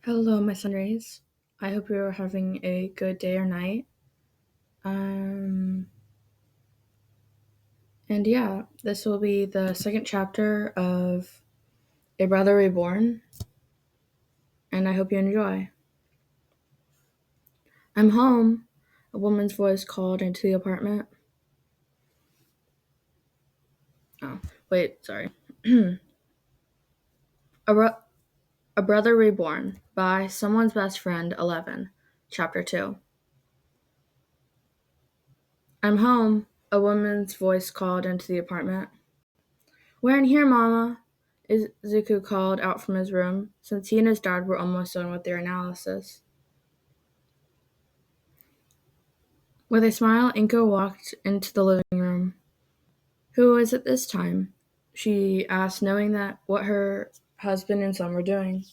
Hello, my sunrays. I hope you're having a good day or night. And yeah, this will be the second chapter of A Brother Reborn, and I hope you enjoy. I'm home, a woman's voice called into the apartment. Oh, wait, sorry. A Brother Reborn by someonesBestfriend11, Chapter 2. I'm home, a woman's voice called into the apartment. We're in here, Mama, Izuku called out from his room, since he and his dad were almost done with their analysis. With a smile, Inko walked into the living room. Who is it this time? She asked, knowing that what her husband and son were doing.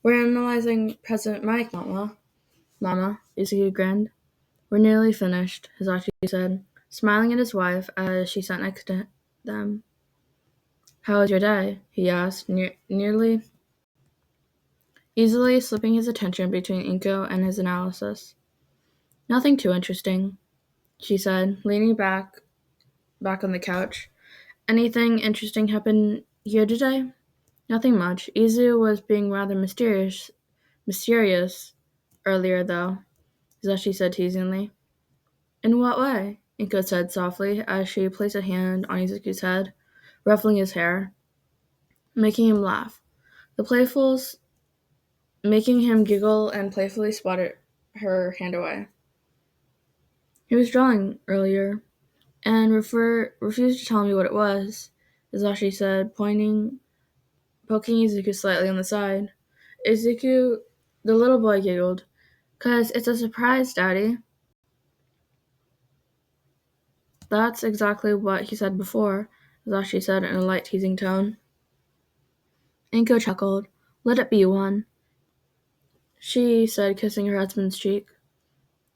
We're analyzing President Mike, Mama. Mama, Izuku grinned. We're nearly finished, Hisashi said, smiling at his wife as she sat next to them. How was your day? He asked, nearly easily slipping his attention between Inko and his analysis. Nothing too interesting, she said, leaning back on the couch. Anything interesting happen here today? Nothing much. Izu was being rather mysterious earlier, though, Hisashi said teasingly. In what way? Inko said softly as she placed a hand on Izuku's head, ruffling his hair, making him laugh. The playfuls making him giggle and playfully swatted her hand away. He was drawing earlier, and refused to tell me what it was, Hisashi said, poking Izuku slightly on the side. Izuku, the little boy, giggled. 'Cause it's a surprise, Daddy. That's exactly what he said before, Hisashi said in a light teasing tone. Inko chuckled. Let it be one, she said, kissing her husband's cheek.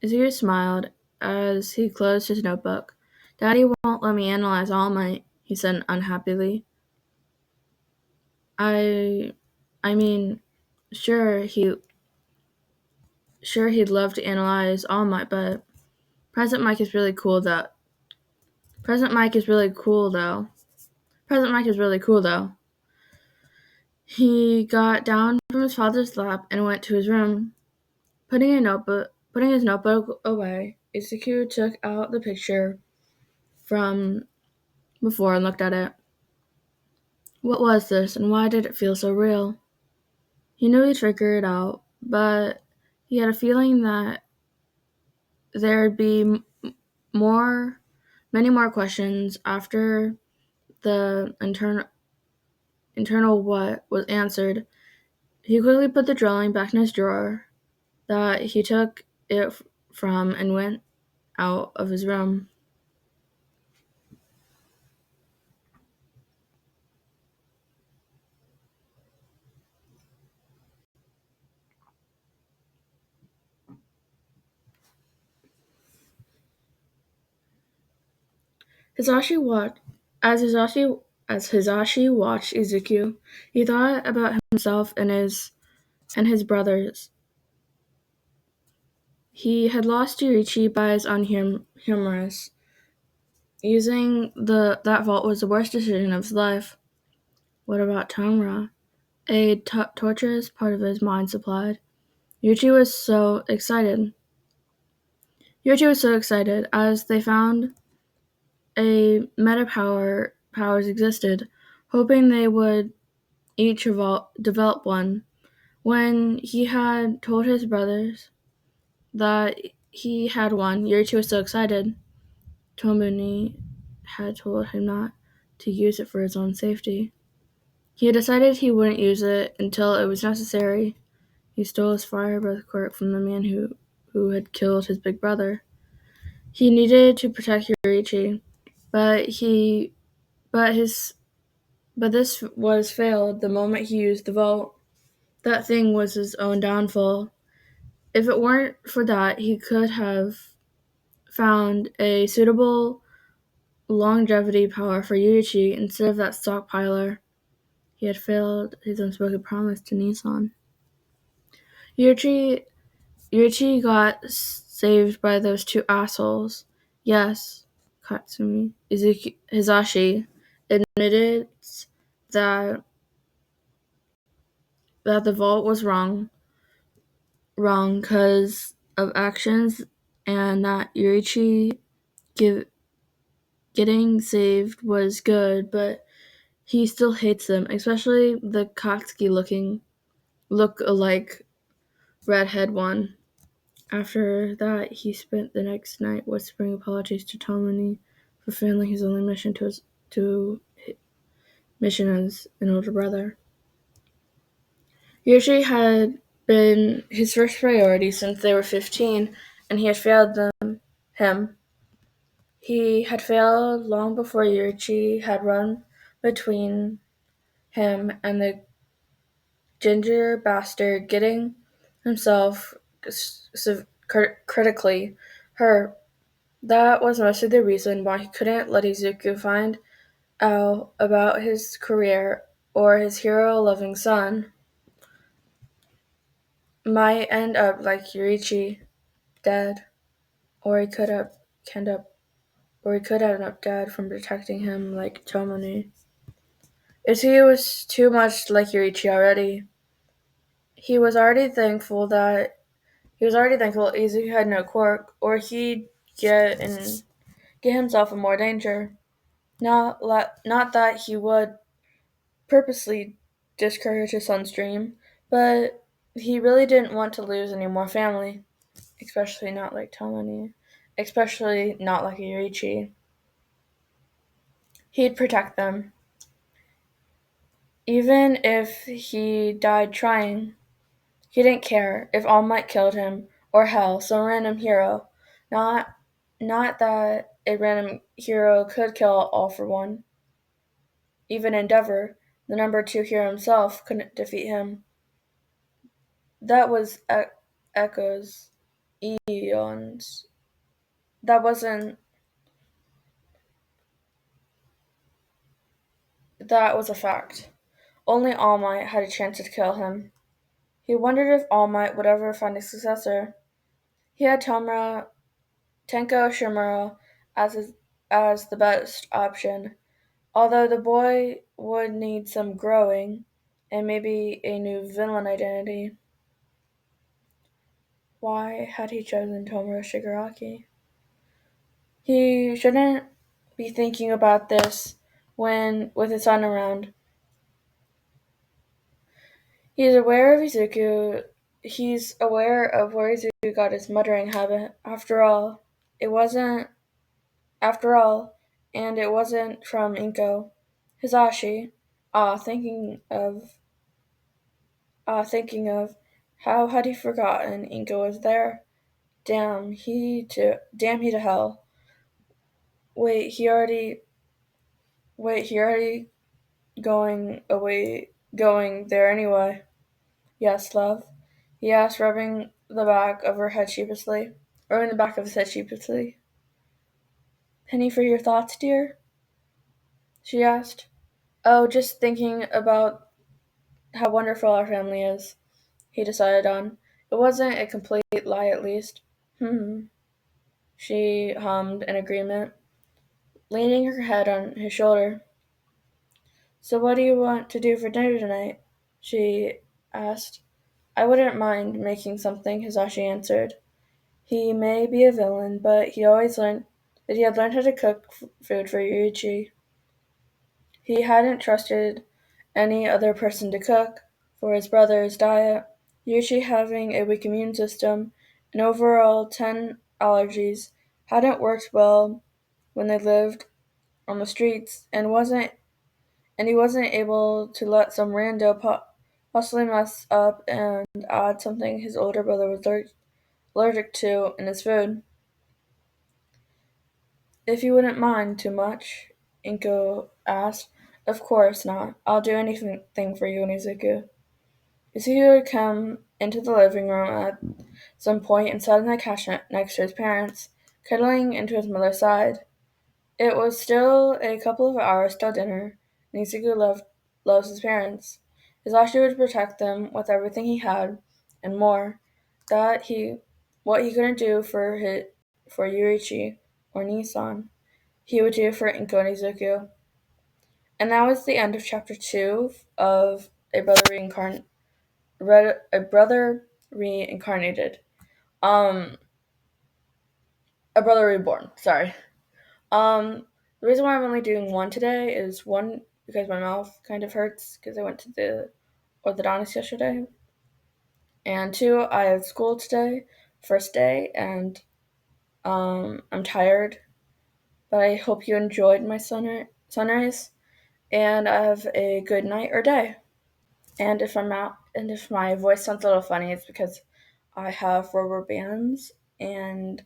Izuku smiled as he closed his notebook. Daddy won't let me analyze All Might, he said unhappily. I mean, sure he'd love to analyze All Might, but President Mike is really cool though. He got down from his father's lap and went to his room. Putting his notebook away, Izuku took out the picture from before and looked at it. What was this, and why did it feel so real? He knew he'd figure it out, but he had a feeling that there'd be many more questions after the internal what was answered. He quickly put the drawing back in his drawer that he took it from and went out of his room. Hisashi watched Izuku. He thought about himself and his brothers. He had lost Yoichi by his own humorous. Using that vault was the worst decision of his life. What about Tamura? A torturous part of his mind supplied. Yoichi was so excited as they found a powers existed, hoping they would each develop one. When he had told his brothers that he had one, Yoichi was so excited. Tomuni had told him not to use it for his own safety. He had decided he wouldn't use it until it was necessary. He stole his fire breath quirk from the man who had killed his big brother. He needed to protect Yoichi, but this was failed the moment he used the vault. That thing was his own downfall. If it weren't for that, he could have found a suitable longevity power for Yoichi instead of that stockpiler. He had failed his unspoken promise to Nissan. Yoichi got saved by those two assholes. Yes, Katsumi. Hisashi admitted that the vault was wrong because of actions, and that Yoichi getting saved was good, but he still hates them, especially the Katsuki look-alike redhead one. After that, he spent the next night whispering apologies to Tomini for failing his only mission mission as an older brother. Yoshi had been his first priority since they were 15, and he had failed him. He had failed long before Yoichi had run between him and the ginger bastard, getting himself critically hurt. That was mostly the reason why he couldn't let Izuku find out about his career or his hero-loving son might end up like Yoichi, dead, or he could end up dead from protecting him like Tomoni. Izuku was too much like Yoichi already. He was already thankful Izuku had no quirk, or he'd get himself in more danger. Not that he would purposely discourage his son's dream, but he really didn't want to lose any more family, especially not like Tomoni, especially not like Yoichi. He'd protect them, even if he died trying. He didn't care if All Might killed him, or hell, some random hero. Not that a random hero could kill All for One. Even Endeavor, the number 2 hero himself, couldn't defeat him. That was Echo's eons. That was a fact. Only All Might had a chance to kill him. He wondered if All Might would ever find a successor. He had Tenko Shimura as the best option, although the boy would need some growing and maybe a new villain identity. Why had he chosen Tomura Shigaraki? He shouldn't be thinking about this with his son around. He's aware of where Izuku got his muttering habit. After all, and it wasn't from Inko. Hisashi, thinking of, how had he forgotten Inko was there? Damn he to hell. Wait, he already going there anyway. Yes, love, he asked, rubbing the back of his head sheepishly. Penny for your thoughts, dear? She asked. Oh, just thinking about how wonderful our family is, he decided on. It wasn't a complete lie, at least. She hummed in agreement, leaning her head on his shoulder. So what do you want to do for dinner tonight? She asked. I wouldn't mind making something, Hisashi answered. He may be a villain, but he had learned how to cook food for Yoichi. He hadn't trusted any other person to cook for his brother's diet. Yoichi, having a weak immune system and overall 10 allergies, hadn't worked well when they lived on the streets, and he wasn't able to let some rando possibly mess up and add something his older brother was allergic to in his food. If you wouldn't mind too much, Inko asked. Of course not. I'll do anything for you and Izuku. Izuku had come into the living room at some point and sat on the couch next to his parents, cuddling into his mother's side. It was still a couple of hours till dinner, and Izuku loves his parents. Hisashi would protect them with everything he had, and more that what he couldn't do for Yoichi or Nissan, he would do for Inko and Izuku. And that was the end of chapter 2 of a brother reincarnated. Um a brother reborn, sorry. The reason why I'm only doing one today is one, because my mouth kind of hurts because I went to the orthodontist yesterday. And two, I have school today, first day, and I'm tired. But I hope you enjoyed my sunrise, and have a good night or day. And if my voice sounds a little funny, it's because I have rubber bands, and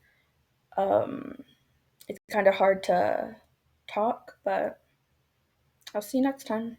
it's kind of hard to talk. But I'll see you next time.